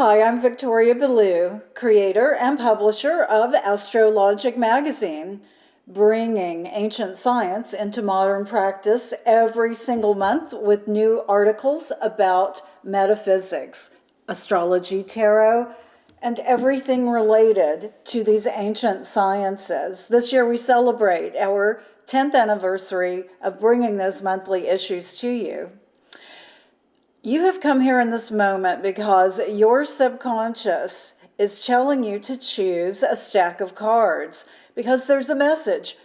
Hi, I'm Victoria Ballou, creator and publisher of Astrologic Magazine, bringing ancient science into modern practice every single month with new articles about metaphysics, astrology, tarot, and everything related to these ancient sciences. This year we celebrate our 10th anniversary of bringing those monthly issues to you. You have come here in this moment because your subconscious is telling you to choose a stack of cards because there's a message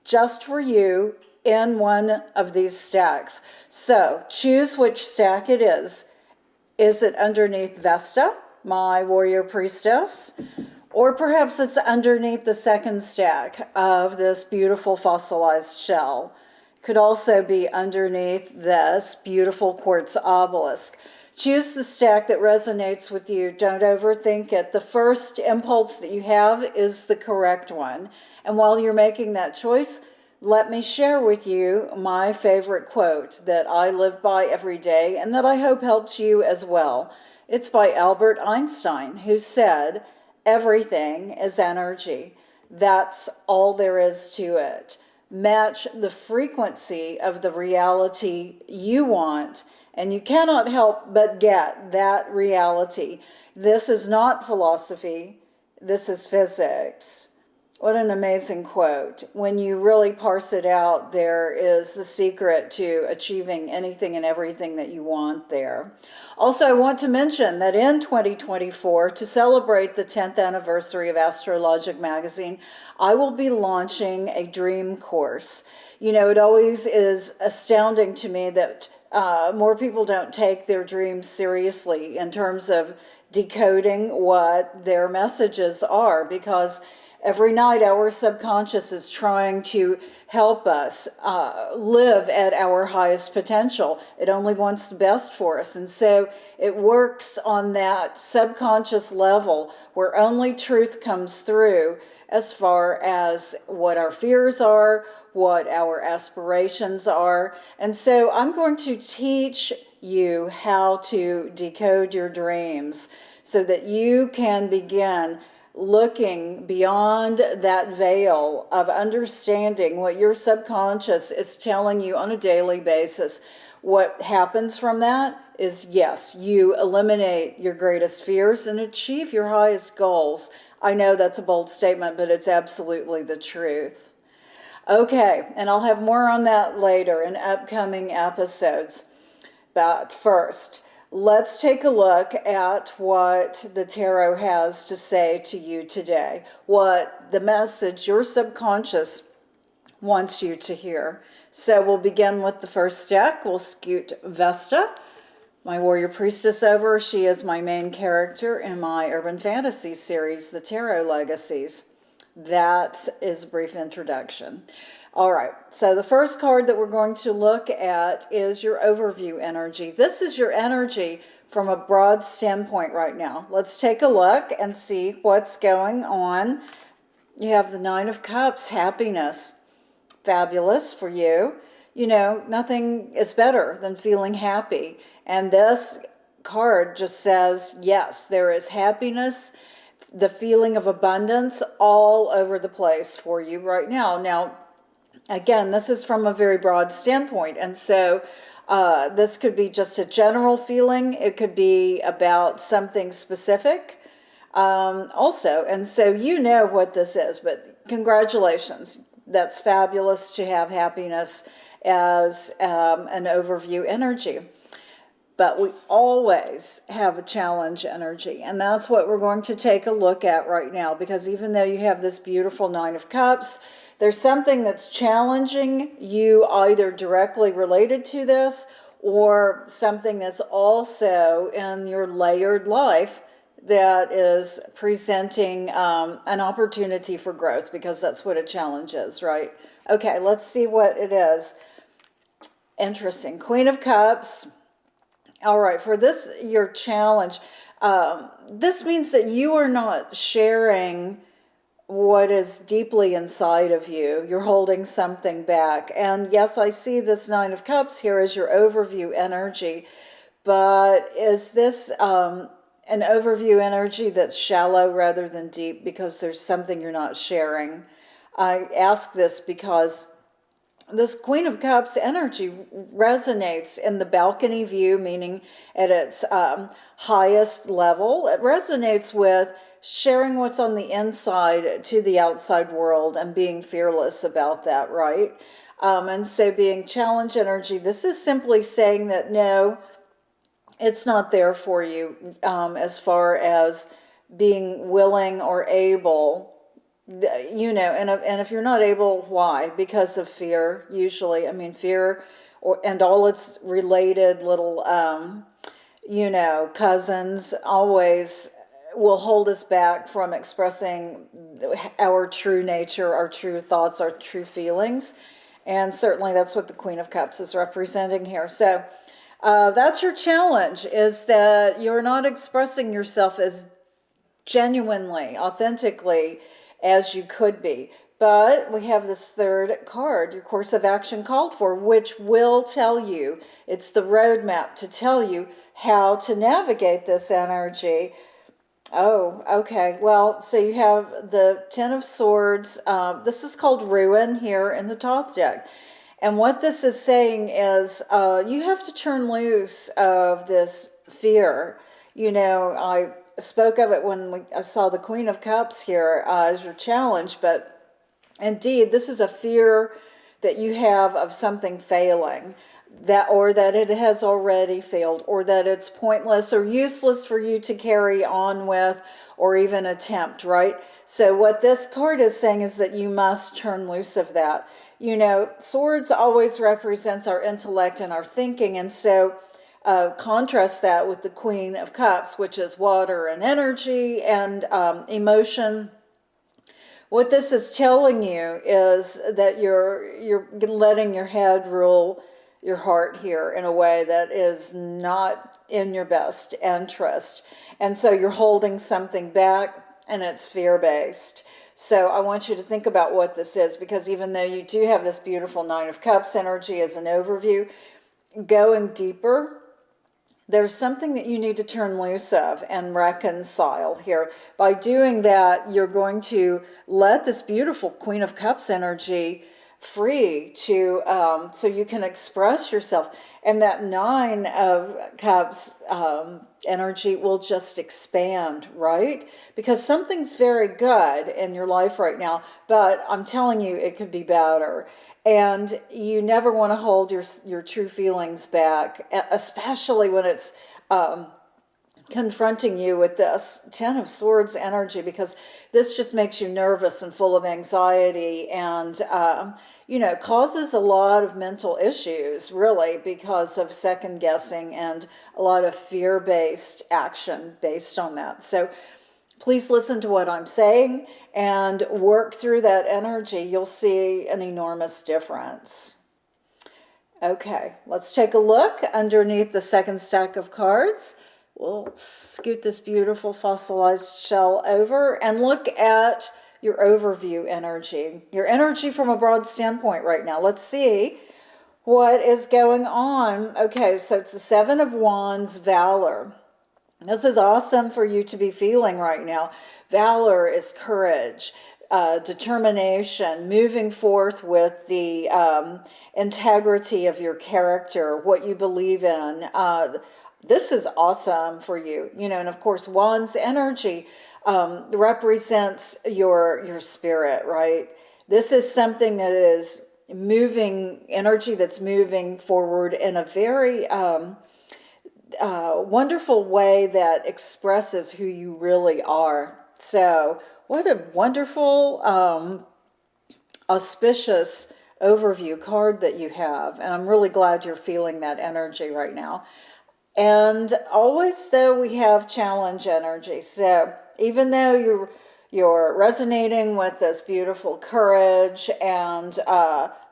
just for you in one of these stacks. So choose which stack it is. Is it underneath Vesta, my warrior priestess? Or perhaps it's underneath the second stack of this beautiful fossilized shell. Could also be underneath this beautiful quartz obelisk. Choose the stack that resonates with you. Don't overthink it. The first impulse that you have is the correct one. And while you're making that choice, let me share with you my favorite quote that I live by every day and that I hope helps you as well. It's by Albert Einstein, who said, "Everything is energy. That's all there is to it. Match the frequency of the reality you want, and you cannot help but get that reality." This is not philosophy. This is physics. What an amazing quote. When you really parse it out, there is the secret to achieving anything and everything that you want there. Also, I want to mention that in 2024, to celebrate the 10th anniversary of Astrologic Magazine, I will be launching a dream course. You know, it always is astounding to me that more people don't take their dreams seriously in terms of decoding what their messages are, because every night our subconscious is trying to help us live at our highest potential. It only wants the best for us. And so it works on that subconscious level where only truth comes through as far as what our fears are, what our aspirations are. And so I'm going to teach you how to decode your dreams so that you can begin looking beyond that veil of understanding what your subconscious is telling you on a daily basis. What happens from that is, yes, you eliminate your greatest fears and achieve your highest goals. I know that's a bold statement, but it's absolutely the truth. Okay, and I'll have more on that later in upcoming episodes. But first, let's take a look at what the tarot has to say to you today, what the message your subconscious wants you to hear. So we'll begin with the first deck. We'll scoot Vesta, my warrior priestess, over. She is my main character in my urban fantasy series, The Tarot Legacies. That is a brief introduction. All right, so the first card that we're going to look at is your overview energy. This is your energy from a broad standpoint right now. Let's take a look and see what's going on. You have the Nine of Cups, happiness. Fabulous for you. You know, nothing is better than feeling happy. And this card just says, yes, there is happiness, the feeling of abundance all over the place for you right now. Now, again, this is from a very broad standpoint, and so this could be just a general feeling. It could be about something specific also, and so you know what this is, but congratulations. That's fabulous to have happiness as an overview energy. But we always have a challenge energy, and that's what we're going to take a look at right now, because even though you have this beautiful Nine of Cups, there's something that's challenging you, either directly related to this or something that's also in your layered life that is presenting an opportunity for growth, because that's what a challenge is, right? Okay, let's see what it is. Interesting. Queen of Cups. All right, for this, your challenge, this means that you are not sharing what is deeply inside of you. You're holding something back. And yes, I see this Nine of Cups here as your overview energy, but is this an overview energy that's shallow rather than deep because there's something you're not sharing. I ask this because this Queen of Cups energy resonates in the balcony view, meaning at its highest level. It resonates with sharing what's on the inside to the outside world and being fearless about that, right? And so being challenge energy, this is simply saying that no, it's not there for you as far as being willing or able. And if you're not able, why? Because of fear, usually. I mean, fear and all its related little, cousins always will hold us back from expressing our true nature, our true thoughts, our true feelings. And certainly that's what the Queen of Cups is representing here. So that's your challenge, is that you're not expressing yourself as genuinely, authentically as you could be. But we have this third card, your course of action called for, which will tell you, it's the roadmap to tell you how to navigate this energy. Oh, okay. Well, so you have the Ten of Swords. This is called Ruin here in the Thoth deck. And what this is saying is you have to turn loose of this fear. I spoke of it when I saw the Queen of Cups here as your challenge, but indeed, this is a fear that you have of something failing, or that it has already failed, or that it's pointless or useless for you to carry on with or even attempt, right? So what this card is saying is that you must turn loose of that. Swords always represents our intellect and our thinking, and so contrast that with the Queen of Cups, which is water and energy and emotion. What this is telling you is that you're letting your head rule your heart here in a way that is not in your best interest. And so you're holding something back, and it's fear-based. So I want you to think about what this is, because even though you do have this beautiful Nine of Cups energy as an overview, going deeper, there's something that you need to turn loose of and reconcile here. By doing that, you're going to let this beautiful Queen of Cups energy free to so you can express yourself. And that Nine of Cups energy will just expand, right? Because something's very good in your life right now, but I'm telling you, it could be better. And you never want to hold your true feelings back, especially when it's confronting you with this Ten of Swords energy, because this just makes you nervous and full of anxiety and, causes a lot of mental issues, really, because of second guessing and a lot of fear-based action based on that. So please listen to what I'm saying and work through that energy. You'll see an enormous difference. Okay, let's take a look underneath the second stack of cards. We'll scoot this beautiful fossilized shell over and look at your overview energy, your energy from a broad standpoint right now. Let's see what is going on. Okay, so it's the Seven of Wands, Valor. This is awesome for you to be feeling right now. Valor is courage, determination, moving forth with the integrity of your character, what you believe in. This is awesome for you, and of course, Wands energy represents your spirit, right? This is something that is moving, energy that's moving forward in a very wonderful way that expresses who you really are. So what a wonderful, auspicious overview card that you have. And I'm really glad you're feeling that energy right now. And always, though, we have challenge energy. So even though you're resonating with this beautiful courage and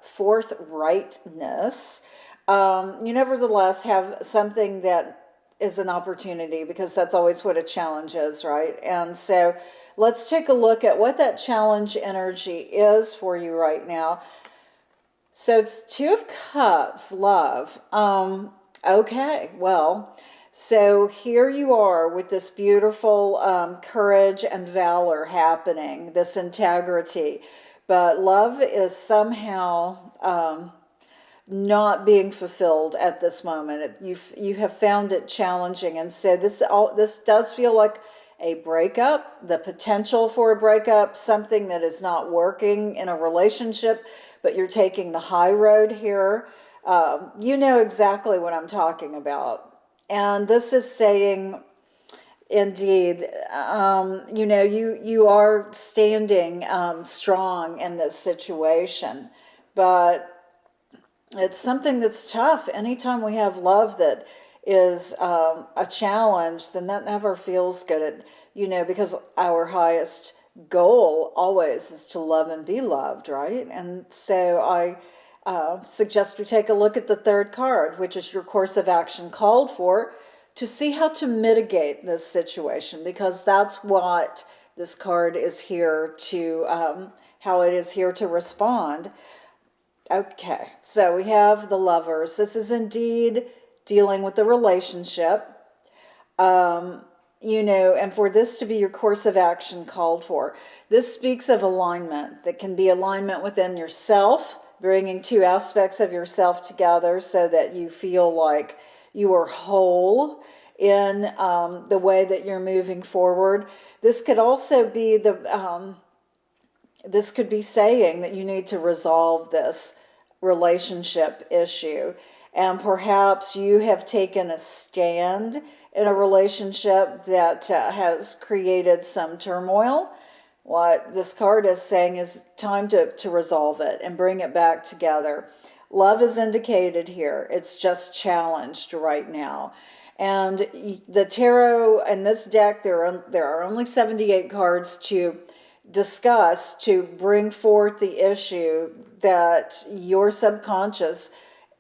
forthrightness, you nevertheless have something that is an opportunity, because that's always what a challenge is, right? And so let's take a look at what that challenge energy is for you right now. So it's Two of Cups, love. Okay, well, So here you are with this beautiful courage and valor happening, this integrity. But love is somehow not being fulfilled at this moment. You have found it challenging, and so this does feel like a breakup, the potential for a breakup, something that is not working in a relationship, but you're taking the high road here. You know exactly what I'm talking about, and this is saying, indeed, you are standing strong in this situation, but it's something that's tough. Anytime we have love that is a challenge, then that never feels good. Because our highest goal always is to love and be loved, right? And so I suggest we take a look at the third card, which is your course of action called for, to see how to mitigate this situation, because that's what this card is here to, how it is here to respond. Okay, so we have the Lovers. This is indeed dealing with the relationship. And for this to be your course of action called for, this speaks of alignment. That can be alignment within yourself, bringing two aspects of yourself together so that you feel like you are whole in the way that you're moving forward. This could also be this could be saying that you need to resolve this relationship issue. And perhaps you have taken a stand in a relationship that has created some turmoil. What this card is saying is time to resolve it and bring it back together. Love is indicated here. It's just challenged right now. And the tarot in this deck, there are only 78 cards to discuss, to bring forth the issue that your subconscious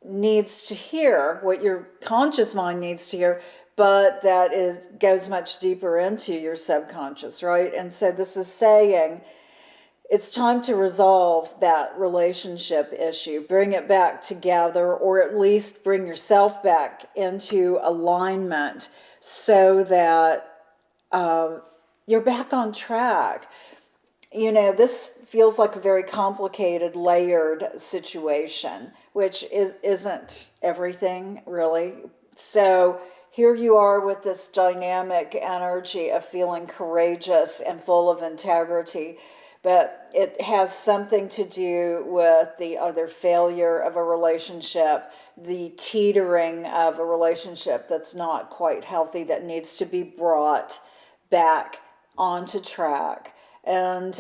needs to hear, what your conscious mind needs to hear, but that goes much deeper into your subconscious, right? And so this is saying it's time to resolve that relationship issue, bring it back together, or at least bring yourself back into alignment so that you're back on track. This feels like a very complicated, layered situation, which isn't everything, really. So here you are with this dynamic energy of feeling courageous and full of integrity, but it has something to do with the other failure of a relationship, the teetering of a relationship that's not quite healthy, that needs to be brought back onto track. And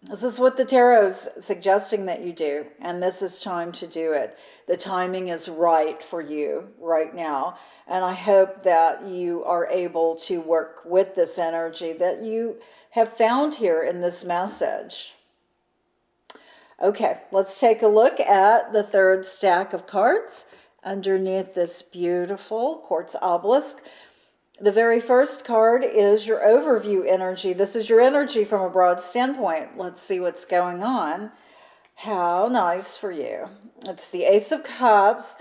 this is what the tarot's suggesting that you do, and this is time to do it. The timing is right for you right now, and I hope that you are able to work with this energy that you have found here in this message. Okay, let's take a look at the third stack of cards underneath this beautiful quartz obelisk. The very first card is your overview energy. This is your energy from a broad standpoint. Let's see what's going on. How nice for you. It's the Ace of Cups.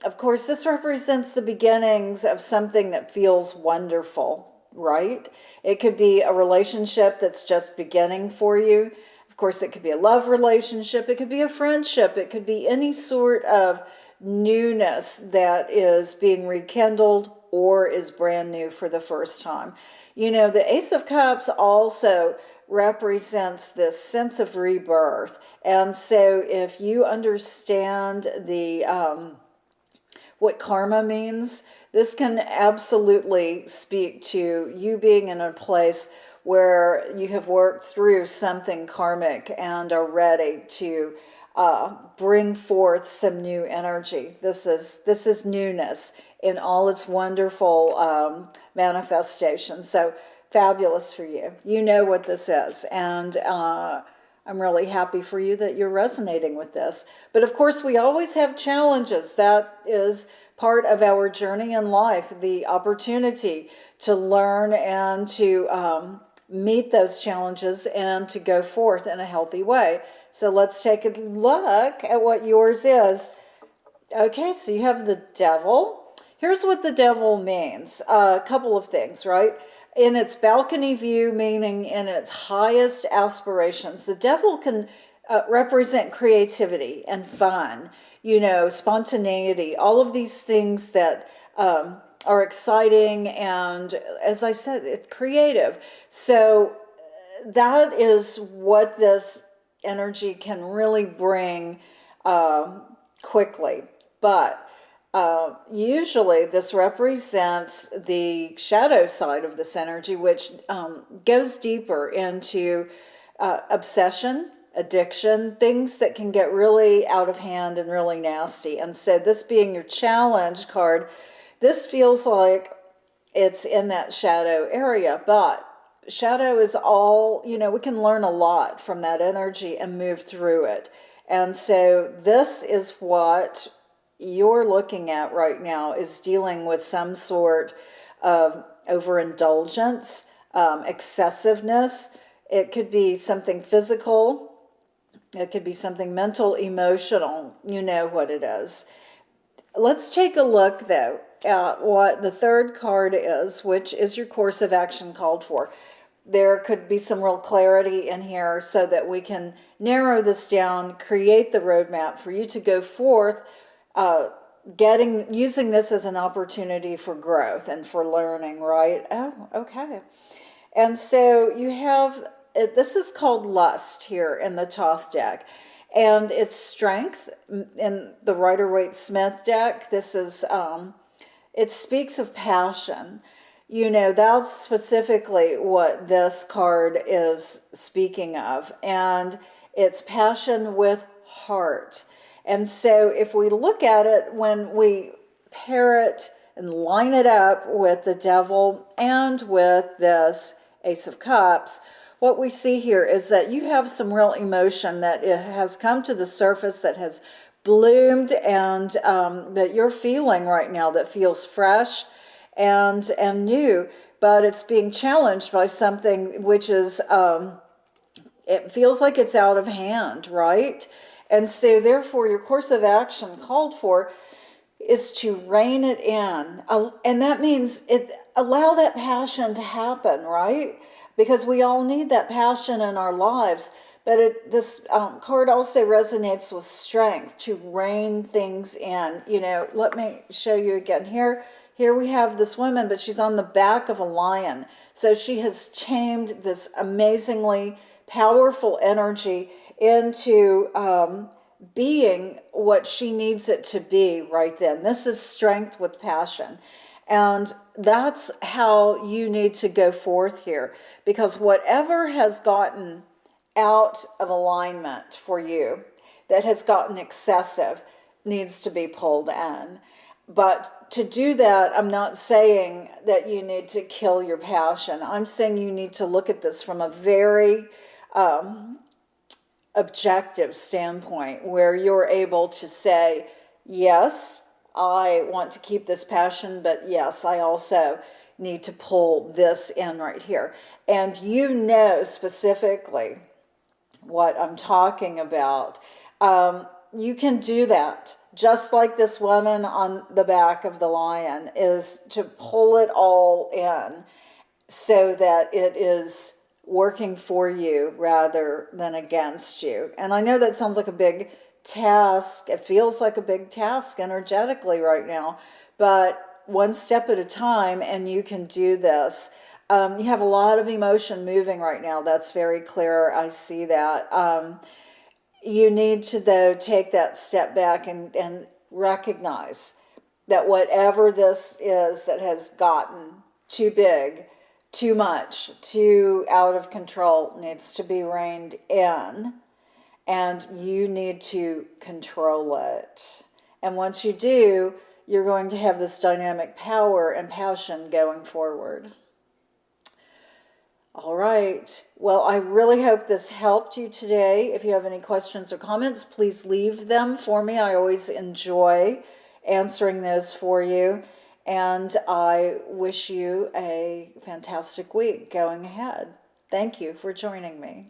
Of course, this represents the beginnings of something that feels wonderful, right? It could be a relationship that's just beginning for you. Of course, it could be a love relationship. It could be a friendship. It could be any sort of newness that is being rekindled or is brand new for the first time. The Ace of Cups also represents this sense of rebirth. And so if you understand what karma means, this can absolutely speak to you being in a place where you have worked through something karmic and are ready to bring forth some new energy. This is newness in all its wonderful manifestations. So fabulous for you. You know what this is, and I'm really happy for you that you're resonating with this. But of course, we always have challenges. That is part of our journey in life, the opportunity to learn and to meet those challenges and to go forth in a healthy way. So let's take a look at what yours is. Okay, so you have the Devil. here's what the devil means. A couple of things, right? In its balcony view, meaning in its highest aspirations, the devil can represent creativity and fun, spontaneity, all of these things that are exciting and, as I said, it's creative. So that is what this energy can really bring quickly. But usually this represents the shadow side of this energy, which goes deeper into obsession, addiction, things that can get really out of hand and really nasty. And so this being your challenge card, this feels like it's in that shadow area, but shadow is all, we can learn a lot from that energy and move through it. And so this is what you're looking at right now, is dealing with some sort of overindulgence, excessiveness. It could be something physical. It could be something mental, emotional. You know what it is. Let's take a look, though, at what the third card is, which is your course of action called for. There could be some real clarity in here so that we can narrow this down, create the roadmap for you to go forth, using this as an opportunity for growth and for learning, right? Oh, okay. And so you have, this is called lust here in the Thoth deck. And it's strength in the Rider-Waite-Smith deck. This is, it speaks of passion. That's specifically what this card is speaking of. And it's passion with heart. And so if we look at it, when we pair it and line it up with the devil and with this Ace of Cups, what we see here is that you have some real emotion that it has come to the surface, that has bloomed, and that you're feeling right now, that feels fresh and new, but it's being challenged by something which is, it feels like it's out of hand, right? And so therefore your course of action called for is to rein it in. And that means allow that passion to happen, right? Because we all need that passion in our lives. But this card also resonates with strength, to rein things in. Let me show you again here. Here we have this woman, but she's on the back of a lion. So she has tamed this amazingly powerful energy into being what she needs it to be right then. This is strength with passion. And that's how you need to go forth here. Because whatever has gotten out of alignment for you, that has gotten excessive, needs to be pulled in. But to do that, I'm not saying that you need to kill your passion. I'm saying you need to look at this from a very objective standpoint, where you're able to say, yes, I want to keep this passion, but yes, I also need to pull this in right here. And specifically what I'm talking about. You can do that, just like this woman on the back of the lion, is to pull it all in so that it is working for you rather than against you. And I know that sounds like a big task. It feels like a big task energetically right now, but one step at a time, and you can do this. You have a lot of emotion moving right now. That's very clear. I see that. You need to, though, take that step back and recognize that whatever this is that has gotten too big, too much, too out of control, needs to be reined in, and you need to control it. And once you do, you're going to have this dynamic power and passion going forward. All right. Well, I really hope this helped you today. If you have any questions or comments, please leave them for me. I always enjoy answering those for you. And I wish you a fantastic week going ahead. Thank you for joining me.